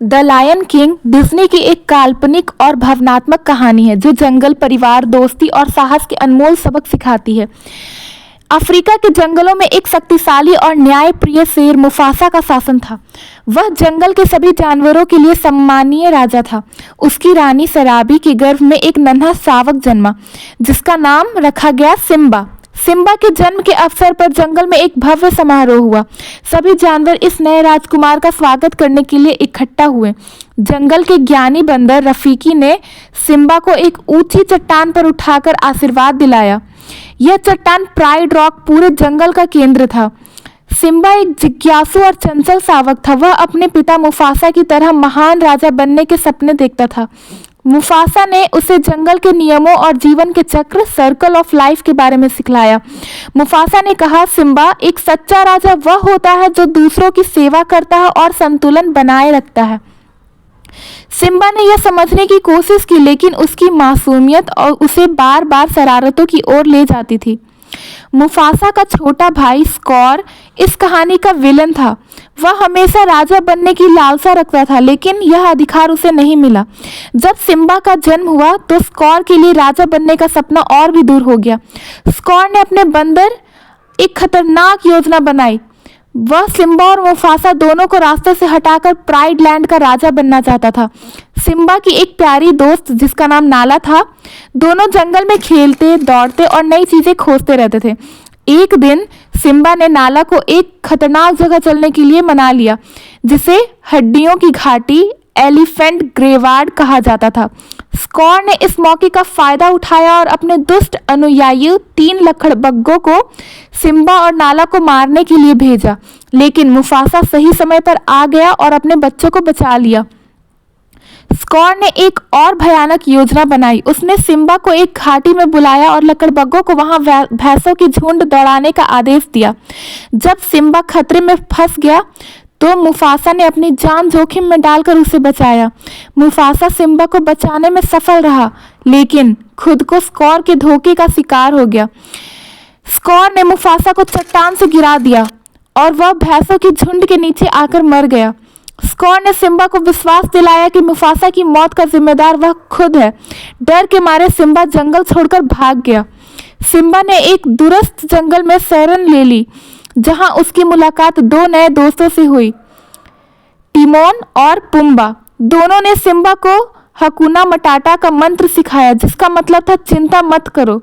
The lion king Disney की एक काल्पनिक और भावनात्मक कहानी है जो जंगल, परिवार, दोस्ती और साहस के अनमोल सबक सिखाती है। अफ्रीका के जंगलों में एक शक्तिशाली और न्यायप्रिय शेर मुफासा का शासन था। वह जंगल के सभी जानवरों के लिए सम्मानीय राजा था। उसकी रानी सराबी के गर्भ में एक नन्हा शावक जन्मा जिसका नाम रखा गया सिम्बा। सिम्बा के जन्म के अवसर पर जंगल में एक भव्य समारोह हुआ। सभी जानवर इस नए राजकुमार का स्वागत करने के लिए इकट्ठा हुए। जंगल के ज्ञानी बंदर रफीकी ने सिम्बा को एक ऊंची चट्टान पर उठाकर आशीर्वाद दिलाया। यह चट्टान प्राइड रॉक पूरे जंगल का केंद्र था। सिम्बा एक जिज्ञासु और चंचल शावक था। वह अपने पिता मुफासा की तरह महान राजा बनने के सपने देखता था। मुफासा ने उसे जंगल के नियमों और जीवन के चक्र, सर्कल ऑफ लाइफ के बारे में सिखलाया। मुफासा ने कहा, सिम्बा, एक सच्चा राजा वह होता है जो दूसरों की सेवा करता है और संतुलन बनाए रखता है। सिम्बा ने यह समझने की कोशिश की, लेकिन उसकी मासूमियत और उसे बार बार शरारतों की ओर ले जाती थी। मुफासा का छोटा भाई स्कॉर इस कहानी का विलन था। वह हमेशा राजा बनने की लालसा रखता था, लेकिन यह अधिकार उसे नहीं मिला। जब सिम्बा का जन्म हुआ तो स्कॉर के लिए राजा बनने का सपना और भी दूर हो गया। स्कॉर ने अपने बंदर एक खतरनाक योजना बनाई। वह सिम्बा और मुफासा दोनों को रास्ते से हटाकर प्राइड लैंड का राजा बनना चाहता था। सिम्बा की एक प्यारी दोस्त जिसका नाम नाला था। दोनों जंगल में खेलते, दौड़ते और नई चीजें खोजते रहते थे। एक दिन सिम्बा ने नाला को एक खतरनाक जगह चलने के लिए मना लिया जिसे हड्डियों की घाटी, एलिफेंट ग्रेवार्ड कहा जाता था। स्कॉर ने इस मौके का फायदा उठाया और अपने दुष्ट अनुयायी 3 लकड़बग्गों को सिम्बा और नाला को मारने के लिए भेजा, लेकिन मुफासा सही समय पर आ गया और अपने बच्चों को बचा लिया। स्कॉर ने एक और भयानक योजना बनाई। उसने सिम्बा को एक घाटी में बुलाया और लकड़बग्गों को वहां भैंसों की झुंड दौड़ाने का आदेश दिया। जब सिम्बा खतरे में फंस गया तो मुफासा ने अपनी जान जोखिम में डालकर उसे बचाया। मुफासा सिम्बा को बचाने में सफल रहा, लेकिन खुद को स्कॉर के धोखे का शिकार हो गया। स्कॉर ने मुफासा को चट्टान से गिरा दिया और वह भैंसों की झुंड के नीचे आकर मर गया। स्कॉर ने सिम्बा को विश्वास दिलाया कि मुफासा की मौत का जिम्मेदार वह खुद है। डर के मारे सिम्बा जंगल छोड़कर भाग गया। सिम्बा ने एक दूरस्थ जंगल में शरण ले ली, जहां उसकी मुलाकात 2 नए दोस्तों से हुई, टिमोन और पुम्बा। दोनों ने सिम्बा को हकुना मटाटा का मंत्र सिखाया, जिसका मतलब था चिंता मत करो।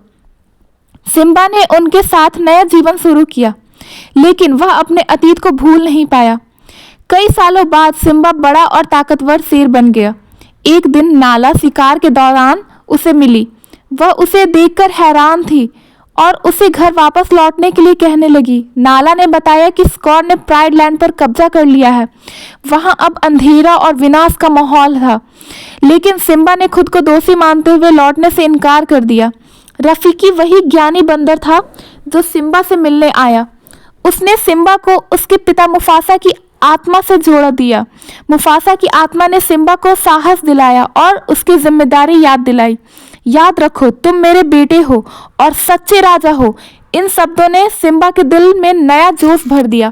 सिम्बा ने उनके साथ नया जीवन शुरू किया, लेकिन वह अपने अतीत को भूल नहीं पाया। कई सालों बाद सिम्बा बड़ा और ताकतवर शेर बन गया। एक दिन नाला शिकार के दौरान उसे मिली। वह उसे देखकर हैरान थी और उसे घर वापस लौटने के लिए कहने लगी। नाला ने बताया कि स्कॉर ने प्राइड लैंड पर कब्जा कर लिया है। वहां अब अंधेरा और विनाश का माहौल था, लेकिन सिम्बा ने खुद को दोषी मानते हुए लौटने से इनकार कर दिया। रफीकी वही ज्ञानी बंदर था जो सिम्बा से मिलने आया। उसने सिम्बा को उसके पिता मुफासा की आत्मा से जोड़ दिया। मुफासा की आत्मा ने सिम्बा को साहस दिलाया और उसकी जिम्मेदारी याद दिलाई। याद रखो, तुम मेरे बेटे हो और सच्चे राजा हो। इन शब्दों ने सिम्बा के दिल में नया जोश भर दिया।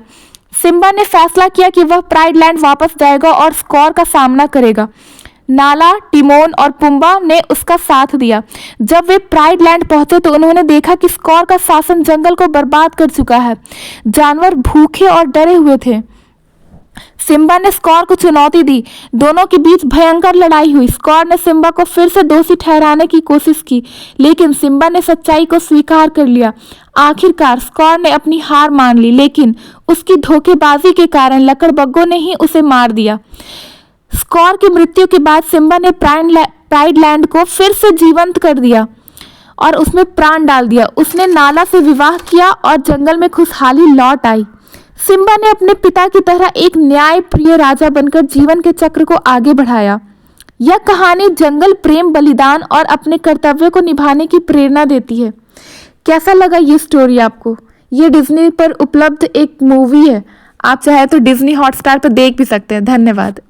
सिम्बा ने फैसला किया कि वह प्राइड लैंड वापस जाएगा और स्कॉर का सामना करेगा। नाला, टिमोन और पुम्बा ने उसका साथ दिया। जब वे प्राइड लैंड पहुंचे तो उन्होंने देखा कि स्कॉर का शासन जंगल को बर्बाद कर चुका है। जानवर भूखे और डरे हुए थे। सिम्बा ने स्कॉर को चुनौती दी। दोनों के बीच भयंकर लड़ाई हुई। स्कॉर ने सिम्बा को फिर से दोषी ठहराने की कोशिश की, लेकिन सिम्बा ने सच्चाई को स्वीकार कर लिया। आखिरकार स्कॉर ने अपनी हार मान ली, लेकिन उसकी धोखेबाजी के कारण लकड़बग्गों ने ही उसे मार दिया। स्कॉर की मृत्यु के बाद सिम्बा ने प्राइड लैंड को फिर से जीवंत कर दिया और उसमें प्राण डाल दिया। उसने नाला से विवाह किया और जंगल में खुशहाली लौट आई। सिम्बा ने अपने पिता की तरह एक न्यायप्रिय राजा बनकर जीवन के चक्र को आगे बढ़ाया। यह कहानी जंगल प्रेम, बलिदान और अपने कर्तव्य को निभाने की प्रेरणा देती है। कैसा लगा ये स्टोरी आपको? ये डिज्नी पर उपलब्ध एक मूवी है। आप चाहे तो डिज्नी हॉटस्टार पर देख भी सकते हैं। धन्यवाद।